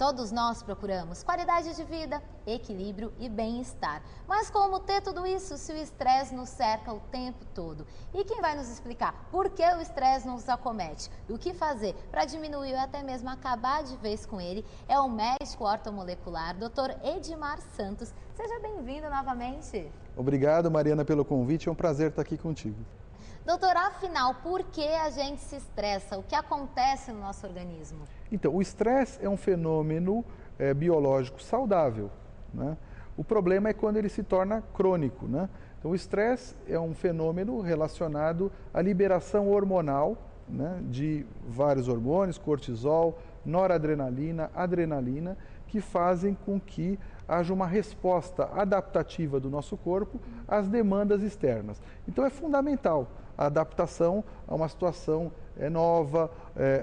Todos nós procuramos qualidade de vida, equilíbrio e bem-estar. Mas como ter tudo isso se o estresse nos cerca o tempo todo? E quem vai nos explicar por que o estresse nos acomete e o que fazer para diminuir ou até mesmo acabar de vez com ele é o médico ortomolecular, Dr. Edmar Santos. Seja bem-vindo novamente. Obrigado, Mariana, pelo convite. É um prazer estar aqui contigo. Doutor, afinal, por que a gente se estressa? O que acontece no nosso organismo? Então, o estresse é um fenômeno biológico saudável, né? O problema é quando ele se torna crônico, né? Então, o estresse é um fenômeno relacionado à liberação hormonal, né, de vários hormônios, cortisol, noradrenalina, adrenalina, que fazem com que haja uma resposta adaptativa do nosso corpo às demandas externas. Então é fundamental a adaptação a uma situação nova,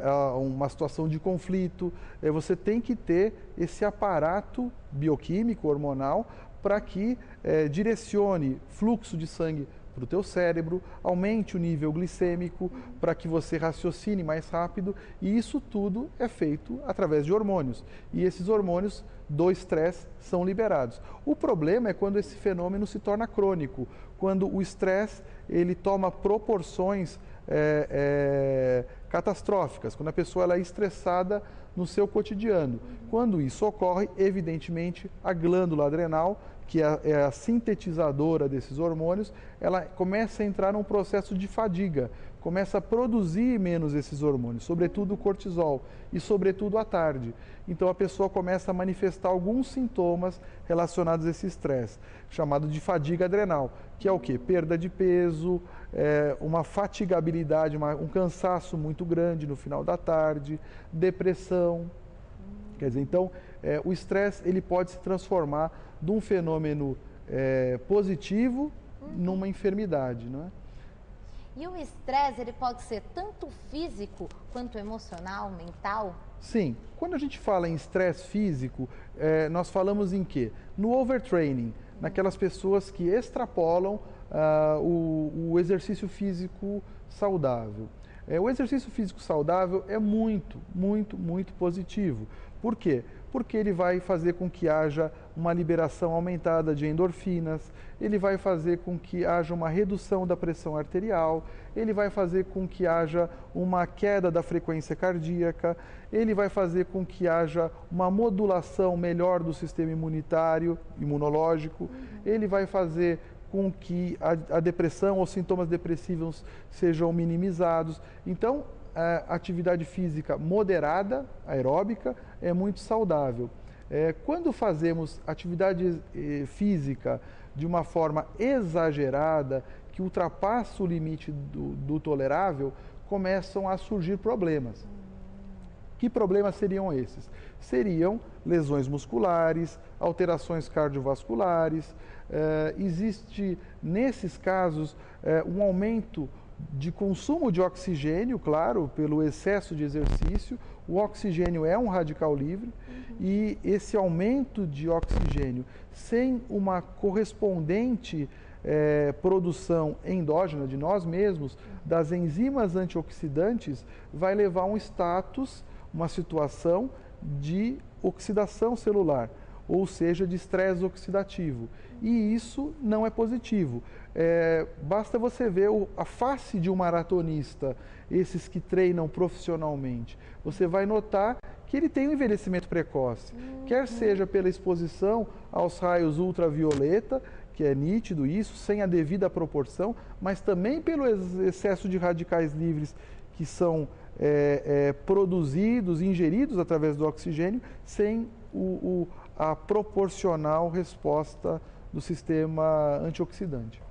a uma situação de conflito. Você tem que ter esse aparato bioquímico, hormonal, para que direcione fluxo de sangue para o teu cérebro, aumente o nível glicêmico, para que você raciocine mais rápido, e isso tudo é feito através de hormônios. E esses hormônios do estresse são liberados. O problema é quando esse fenômeno se torna crônico, quando o estresse ele toma proporções catastróficas, quando a pessoa ela é estressada no seu cotidiano. Quando isso ocorre, evidentemente, a glândula adrenal, que é a sintetizadora desses hormônios, ela começa a entrar num processo de fadiga, começa a produzir menos esses hormônios, sobretudo o cortisol e sobretudo à tarde. Então a pessoa começa a manifestar alguns sintomas relacionados a esse estresse, chamado de fadiga adrenal, que é o quê? Perda de peso, uma fatigabilidade, um cansaço muito grande no final da tarde, depressão. Quer dizer, então, o estresse ele pode se transformar de um fenômeno positivo numa enfermidade, não é? E o estresse ele pode ser tanto físico quanto emocional, mental? Sim. Quando a gente fala em estresse físico, nós falamos em quê? No overtraining, naquelas pessoas que extrapolam o exercício físico saudável. O exercício físico saudável é muito, muito, muito positivo. Por quê? Porque ele vai fazer com que haja uma liberação aumentada de endorfinas, ele vai fazer com que haja uma redução da pressão arterial, ele vai fazer com que haja uma queda da frequência cardíaca, ele vai fazer com que haja uma modulação melhor do sistema imunológico, ele vai fazer com que a depressão ou sintomas depressivos sejam minimizados. Então, a atividade física moderada, aeróbica, é muito saudável. Quando fazemos atividade física de uma forma exagerada, que ultrapassa o limite do tolerável, começam a surgir problemas. Que problemas seriam esses? Seriam lesões musculares, alterações cardiovasculares. Existe, nesses casos, um aumento de consumo de oxigênio, claro, pelo excesso de exercício. O oxigênio é um radical livre e esse aumento de oxigênio sem uma correspondente produção endógena de nós mesmos, das enzimas antioxidantes, vai levar a um status, uma situação de oxidação celular, ou seja, de estresse oxidativo. E isso não é positivo. Basta você ver a face de um maratonista, esses que treinam profissionalmente. Você vai notar que ele tem um envelhecimento precoce, quer seja pela exposição aos raios ultravioleta, que é nítido isso, sem a devida proporção, mas também pelo excesso de radicais livres que são produzidos, ingeridos através do oxigênio, sem a proporcional resposta do sistema antioxidante.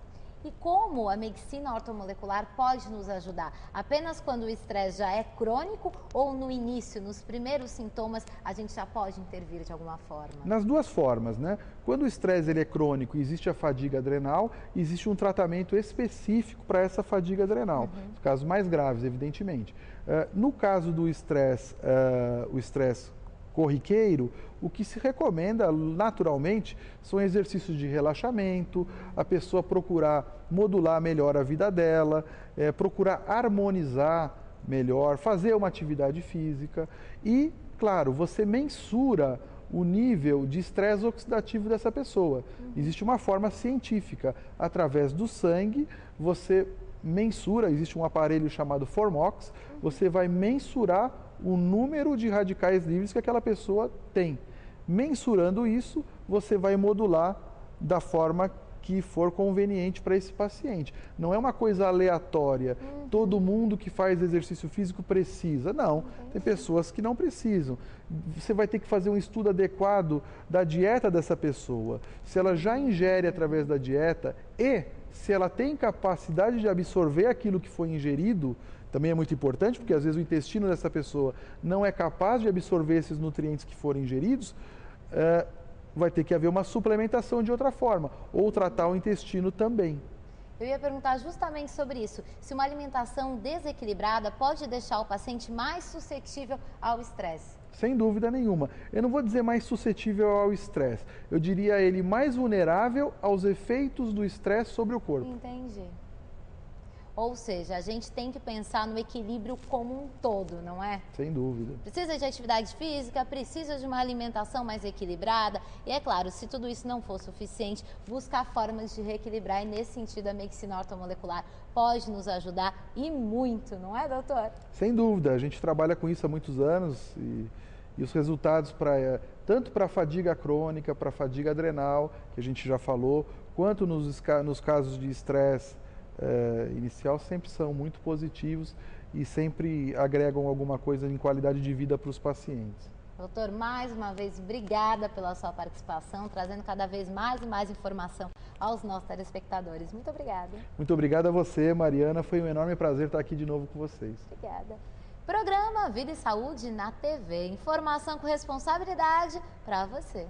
E como a medicina ortomolecular pode nos ajudar? Apenas quando o estresse já é crônico ou no início, nos primeiros sintomas, a gente já pode intervir de alguma forma? Nas duas formas, né? Quando o estresse ele é crônico e existe a fadiga adrenal, existe um tratamento específico para essa fadiga adrenal, nos casos mais graves, evidentemente. No caso do estresse, o estresse corriqueiro, o que se recomenda naturalmente são exercícios de relaxamento, a pessoa procurar modular melhor a vida dela, procurar harmonizar melhor, fazer uma atividade física e claro, você mensura o nível de estresse oxidativo dessa pessoa. Existe uma forma científica, através do sangue, você mensura, existe um aparelho chamado Formox, você vai mensurar o número de radicais livres que aquela pessoa tem. Mensurando isso, você vai modular da forma que for conveniente para esse paciente. Não é uma coisa aleatória, todo mundo que faz exercício físico precisa. Não, tem pessoas que não precisam. Você vai ter que fazer um estudo adequado da dieta dessa pessoa. Se ela já ingere através da dieta e se ela tem capacidade de absorver aquilo que foi ingerido, também é muito importante, porque às vezes o intestino dessa pessoa não é capaz de absorver esses nutrientes que foram ingeridos, vai ter que haver uma suplementação de outra forma, ou tratar o intestino também. Eu ia perguntar justamente sobre isso. Se uma alimentação desequilibrada pode deixar o paciente mais suscetível ao estresse? Sem dúvida nenhuma. Eu não vou dizer mais suscetível ao estresse. Eu diria ele mais vulnerável aos efeitos do estresse sobre o corpo. Entendi. Ou seja, a gente tem que pensar no equilíbrio como um todo, não é? Sem dúvida. Precisa de atividade física, precisa de uma alimentação mais equilibrada. E é claro, se tudo isso não for suficiente, buscar formas de reequilibrar. E nesse sentido, a medicina ortomolecular pode nos ajudar e muito, não é, doutor? Sem dúvida. A gente trabalha com isso há muitos anos e os resultados tanto para a fadiga crônica, para a fadiga adrenal, que a gente já falou, quanto nos casos de estresse inicial sempre são muito positivos e sempre agregam alguma coisa em qualidade de vida para os pacientes. Doutor, mais uma vez, obrigada pela sua participação, trazendo cada vez mais e mais informação aos nossos telespectadores. Muito obrigada. Muito obrigado a você, Mariana. Foi um enorme prazer estar aqui de novo com vocês. Obrigada. Programa Vida e Saúde na TV. Informação com responsabilidade para você.